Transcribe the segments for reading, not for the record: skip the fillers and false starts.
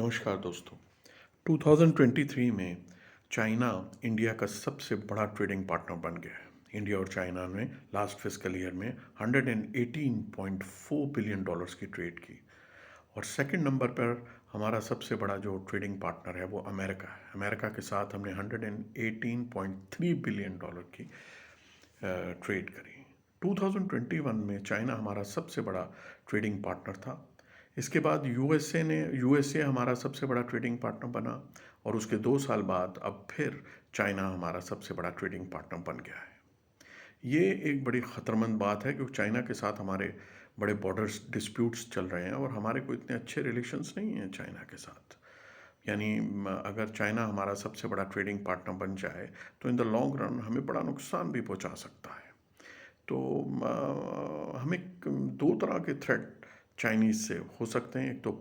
नमस्कार दोस्तों। 2023 में चाइना इंडिया का सबसे बड़ा ट्रेडिंग पार्टनर बन गया है। इंडिया और चाइना ने लास्ट फिस्कल ईयर में 118.4 बिलियन डॉलर्स की ट्रेड की और सेकंड नंबर पर हमारा सबसे बड़ा जो ट्रेडिंग पार्टनर है वो अमेरिका है। अमेरिका के साथ हमने 118.3 बिलियन डॉलर की ट्रेड करी। 2021 में चाइना हमारा सबसे बड़ा ट्रेडिंग पार्टनर था। इसके बाद यूएसए हमारा सबसे बड़ा ट्रेडिंग पार्टनर बना और उसके 2 साल बाद अब फिर चाइना हमारा सबसे बड़ा ट्रेडिंग पार्टनर बन गया है। ये एक बड़ी ख़तरमंद बात है क्योंकि चाइना के साथ हमारे बड़े बॉर्डर्स डिस्प्यूट्स चल रहे हैं और हमारे को इतने अच्छे रिलेशंस नहीं हैं चाइना के साथ। यानी अगर चाइना हमारा सबसे बड़ा ट्रेडिंग पार्टनर बन जाए तो इन द लॉन्ग रन हमें बड़ा नुकसान भी पहुंचा सकता है। तो हमें दो तरह के थ्रेट चाइनीज़ से हो सकते हैं। एक तो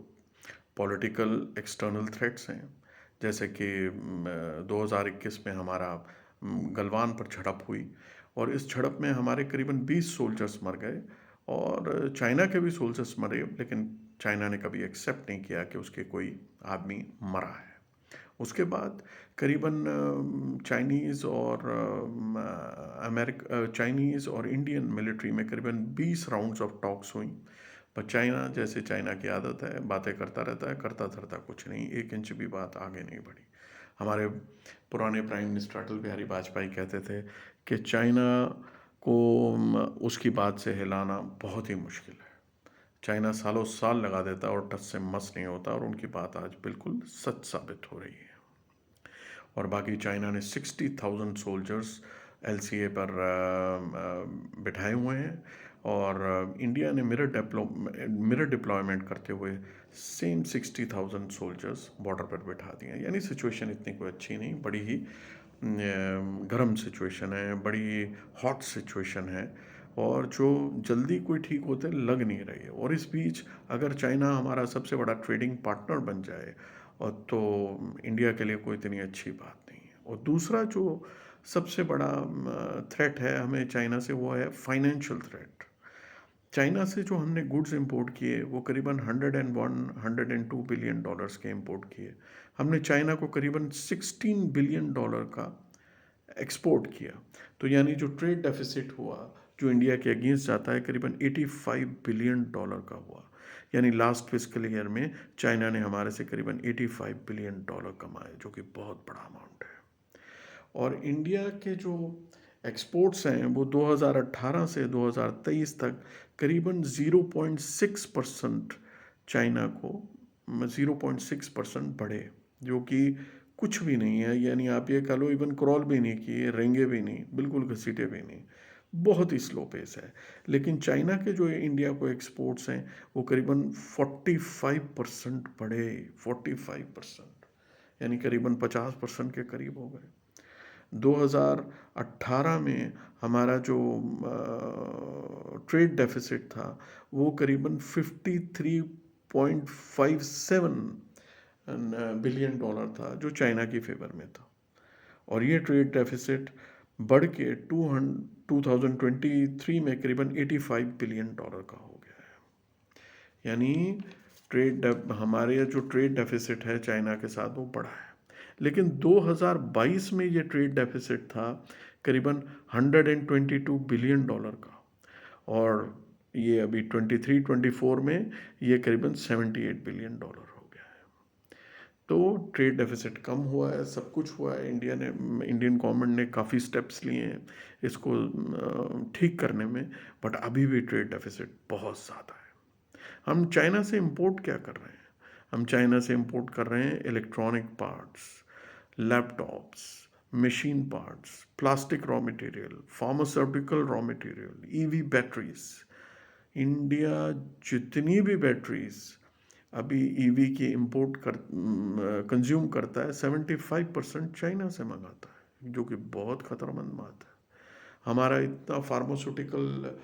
पॉलिटिकल एक्सटर्नल थ्रेट्स हैं, जैसे कि 2021 में हमारा गलवान पर झड़प हुई और इस झड़प में हमारे करीबन 20 सोल्जर्स मर गए और चाइना के भी सोल्जर्स मरे, लेकिन चाइना ने कभी एक्सेप्ट नहीं किया कि उसके कोई आदमी मरा है। उसके बाद करीबन चाइनीज़ और इंडियन मिलिट्री में करीबन 20 राउंड्स ऑफ टॉक्स हुई। पर चाइना, जैसे चाइना की आदत है, बातें करता रहता है, करता धरता कुछ नहीं, 1 इंच भी बात आगे नहीं बढ़ी। हमारे पुराने प्राइम मिनिस्टर अटल बिहारी वाजपेयी कहते थे कि चाइना को उसकी बात से हिलाना बहुत ही मुश्किल है। चाइना सालों साल लगा देता है और टस से मस नहीं होता और उनकी बात आज बिल्कुल सच साबित हो रही है। और बाकी चाइना ने 60,000 सोल्जर्स एलसीए पर बिठाए हुए हैं और इंडिया ने मिरर डिप्लॉयमेंट करते हुए सेम 60,000 सोल्जर्स बॉर्डर पर बिठा दिए हैं। यानी सिचुएशन इतनी कोई अच्छी नहीं, बड़ी ही गर्म सिचुएशन है, बड़ी हॉट सिचुएशन है और जो जल्दी कोई ठीक होते लग नहीं रही है। और इस बीच अगर चाइना हमारा सबसे बड़ा ट्रेडिंग पार्टनर बन जाए और तो इंडिया के लिए कोई इतनी अच्छी बात नहीं है। और दूसरा जो सबसे बड़ा थ्रेट है हमें चाइना से, वो है फाइनेंशियल थ्रेट। चाइना से जो हमने गुड्स इंपोर्ट किए वो करीबन 102 बिलियन डॉलर्स के इंपोर्ट किए। हमने चाइना को करीबन 16 बिलियन डॉलर का एक्सपोर्ट किया। तो यानी जो ट्रेड डेफिसिट हुआ जो इंडिया के अगेंस्ट जाता है करीबन 85 बिलियन डॉलर का हुआ। यानी लास्ट फिस्कल ईयर में चाइना ने हमारे से करीबन 85 बिलियन डॉलर कमाए, जो कि बहुत बड़ा अमाउंट है। और इंडिया के जो एक्सपोर्ट्स हैं वो 2018 से 2023 तक करीबन 0.6% चाइना को 0.6% बढ़े, जो कि कुछ भी नहीं है। यानी आप ये कह लो इवन क्रॉल भी नहीं किए, रेंगे भी नहीं, बिल्कुल घसीटे भी नहीं, बहुत ही स्लो पेस है। लेकिन चाइना के जो इंडिया को एक्सपोर्ट्स हैं वो करीबन 45% बढ़े, 45%, यानी करीबन 50% के करीब हो गए। 2018 में हमारा जो ट्रेड डेफिसिट था वो करीबन 53.57 बिलियन डॉलर था, जो चाइना की फेवर में था। और ये ट्रेड डेफिसिट बढ़ के 2023 में करीबन 85 बिलियन डॉलर का हो गया है। यानी हमारे जो ट्रेड डेफिसिट है चाइना के साथ वो बढ़ा है। लेकिन 2022 में ये ट्रेड डेफिसिट था करीबन 122 बिलियन डॉलर का और ये अभी 23-24 में ये करीबन 78 बिलियन डॉलर हो गया है। तो ट्रेड डेफिसिट कम हुआ है, सब कुछ हुआ है। इंडियन गवर्नमेंट ने काफ़ी स्टेप्स लिए हैं इसको ठीक करने में, बट अभी भी ट्रेड डेफिसिट बहुत ज़्यादा है। हम चाइना से इंपोर्ट क्या कर रहे हैं? हम चाइना से इंपोर्ट कर रहे हैं electronic parts, laptops, machine parts, plastic raw material, pharmaceutical raw material, EV batteries. India जितनी भी बैटरीज अभी ईवी की इंपोर्ट कंज्यूम करता है 75% चाइना से मंगाता है, जो कि बहुत ख़तरनाक बात है। हमारा इतना फार्मास्यूटिकल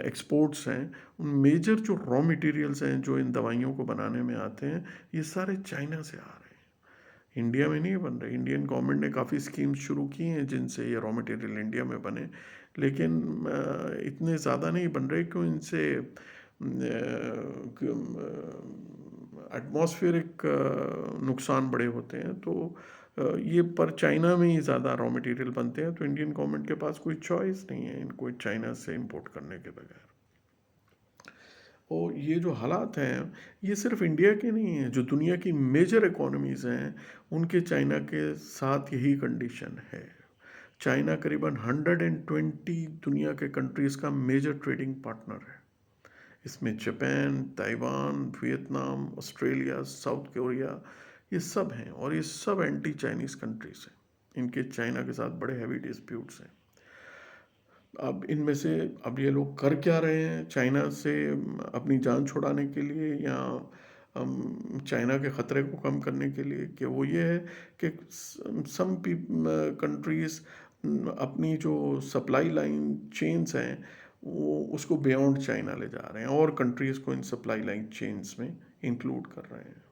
एक्सपोर्ट्स हैं, उन मेजर जो रॉ मटेरियल्स हैं जो इन दवाइयों को बनाने में आते हैं, ये सारे चाइना से आ रहे हैं, इंडिया में नहीं बन रहे। इंडियन गवर्नमेंट ने काफ़ी स्कीम्स शुरू की हैं जिनसे ये रॉ मटेरियल इंडिया में बने, लेकिन इतने ज़्यादा नहीं बन रहे क्यों इनसे एटमॉस्फेरिक नुकसान बड़े होते हैं, तो ये पर चाइना में ही ज़्यादा रॉ मटेरियल बनते हैं, तो इंडियन गवर्नमेंट के पास कोई चॉइस नहीं है इनको चाइना से इंपोर्ट करने के बगैर। और ये जो हालात हैं, ये सिर्फ इंडिया के नहीं हैं, जो दुनिया की मेजर इकोनॉमीज़ हैं उनके चाइना के साथ यही कंडीशन है। चाइना करीबन 120 दुनिया के कंट्रीज़ का मेजर ट्रेडिंग पार्टनर है। इसमें Japan, Taiwan, Vietnam, Australia, south Korea, ये सब हैं, और ये सब एंटी चाइनीज़ कंट्रीज़ हैं। इनके चाइना के साथ बड़े हैवी डिस्प्यूट्स हैं। अब इनमें से अब ये लोग कर क्या रहे हैं चाइना से अपनी जान छुड़ाने के लिए, या चाइना के ख़तरे को कम करने के लिए, कि वो ये है कि सम कंट्रीज़ अपनी जो सप्लाई लाइन चेन्स हैं वो उसको बियॉन्ड चाइना ले जा रहे हैं, और कंट्रीज़ को इन सप्लाई लाइन चेन्स में इंक्लूड कर रहे हैं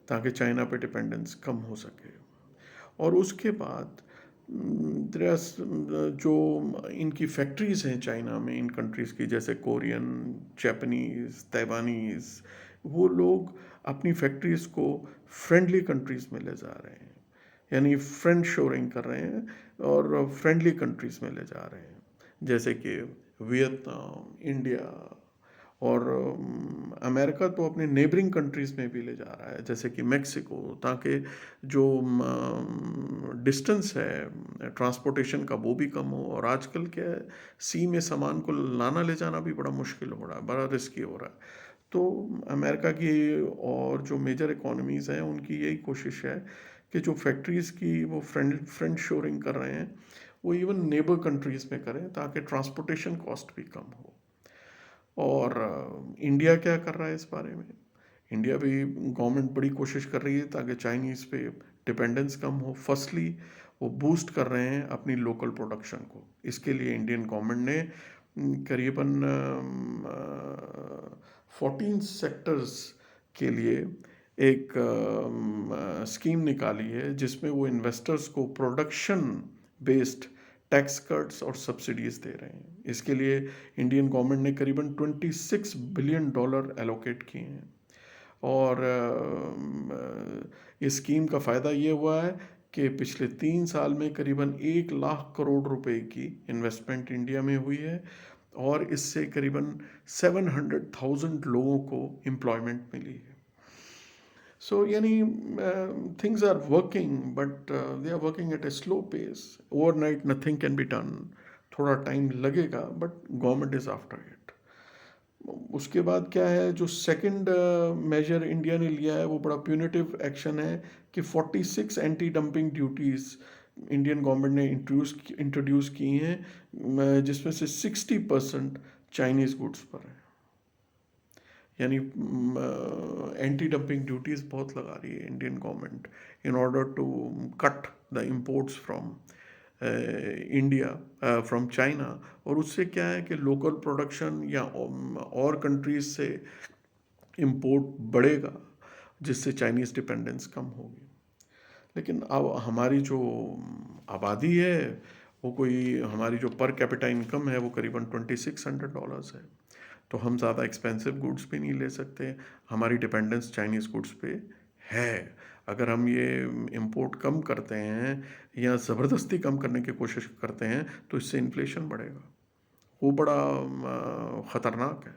ताकि चाइना पे डिपेंडेंस कम हो सके। और उसके बाद जो इनकी फैक्ट्रीज़ हैं चाइना में, इन कंट्रीज़ की, जैसे कोरियन, जापानीज़, ताइवानीज़, वो लोग अपनी फैक्ट्रीज़ को फ्रेंडली कंट्रीज़ में ले जा रहे हैं, यानी फ्रेंड शोरिंग कर रहे हैं और फ्रेंडली कंट्रीज़ में ले जा रहे हैं, जैसे कि वियतनाम, इंडिया, और अमेरिका तो अपने नेबरिंग कंट्रीज़ में भी ले जा रहा है, जैसे कि मेक्सिको, ताकि जो डिस्टेंस है ट्रांसपोर्टेशन का वो भी कम हो। और आजकल क्या है, सी में सामान को लाना ले जाना भी बड़ा मुश्किल हो रहा है, बड़ा रिस्की हो रहा है। तो अमेरिका की और जो मेजर इकोनॉमीज़ हैं उनकी यही कोशिश है कि जो फैक्ट्रीज़ की वो फ्रेंड शोरिंग कर रहे हैं, वो इवन नेबर कंट्रीज़ में करें ताकि ट्रांसपोर्टेशन कॉस्ट भी कम हो। और इंडिया क्या कर रहा है इस बारे में? इंडिया भी गवर्नमेंट बड़ी कोशिश कर रही है ताकि चाइनीज़ पे डिपेंडेंस कम हो। फर्स्टली वो बूस्ट कर रहे हैं अपनी लोकल प्रोडक्शन को। इसके लिए इंडियन गवर्नमेंट ने करीबन 14 सेक्टर्स के लिए एक स्कीम निकाली है, जिसमें वो इन्वेस्टर्स को प्रोडक्शन बेस्ड टैक्स कट्स और सब्सिडीज दे रहे हैं। इसके लिए इंडियन गवर्नमेंट ने करीबन $26 बिलियन एलोकेट किए हैं। और इस स्कीम का फ़ायदा ये हुआ है कि पिछले 3 साल में करीबन 1 लाख करोड़ रुपए की इन्वेस्टमेंट इंडिया में हुई है, और इससे करीबन 700,000 लोगों को एम्प्लॉयमेंट मिली है। सो यानी things are working, but they are working at a slow pace. Overnight nothing can be done, थोड़ा टाइम लगेगा, but government is after it. उसके बाद क्या है, जो सेकंड मेजर इंडिया ने लिया है वो बड़ा प्यूनिटिव एक्शन है कि 46 anti dumping duties Indian government ने इंट्रोड्यूस की हैं, जिसमें से 60% चाइनीज़ गुड्स पर है। यानी एंटी डंपिंग ड्यूटीज़ बहुत लगा रही है Indian government in order to cut the imports from India from China. और उससे क्या है कि लोकल प्रोडक्शन या और कंट्रीज से इंपोर्ट बढ़ेगा, जिससे चाइनीज़ डिपेंडेंस कम होगी। लेकिन अब हमारी जो आबादी है वो कोई, हमारी जो पर कैपिटा इनकम है वो करीबन $2600 है, तो हम ज़्यादा एक्सपेंसिव गुड्स भी नहीं ले सकते। हमारी डिपेंडेंस चाइनीज़ गुड्स पे है। अगर हम ये इंपोर्ट कम करते हैं या ज़बरदस्ती कम करने की कोशिश करते हैं तो इससे इन्फ्लेशन बढ़ेगा, वो बड़ा ख़तरनाक है।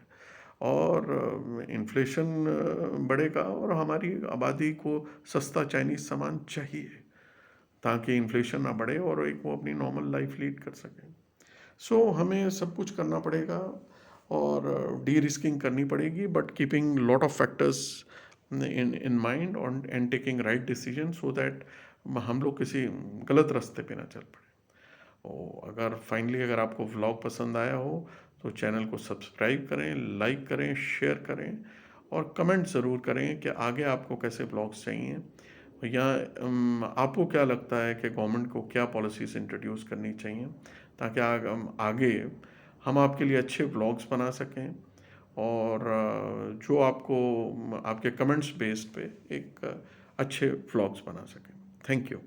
और इन्फ्लेशन बढ़ेगा और हमारी आबादी को सस्ता चाइनीज़ सामान चाहिए ताकि इन्फ्लेशन ना बढ़े और एक वो अपनी नॉर्मल लाइफ लीड कर सकें। सो हमें सब कुछ करना पड़ेगा और डी रिस्किंग करनी पड़ेगी, but keeping lot of factors in mind and taking right decision, so that हम लोग किसी गलत रास्ते पे ना चल पड़े। और अगर आपको व्लॉग पसंद आया हो तो चैनल को सब्सक्राइब करें, लाइक करें, शेयर करें, और कमेंट ज़रूर करें कि आगे आपको कैसे व्लॉग्स चाहिए, या आपको क्या लगता है कि गवर्नमेंट को क्या पॉलिसीज़ इंट्रोड्यूस करनी चाहिए, ताकि आगे हम आपके लिए अच्छे व्लॉग्स बना सकें, और जो आपको आपके कमेंट्स बेस्ड पे एक अच्छे व्लॉग्स बना सकें। Thank you.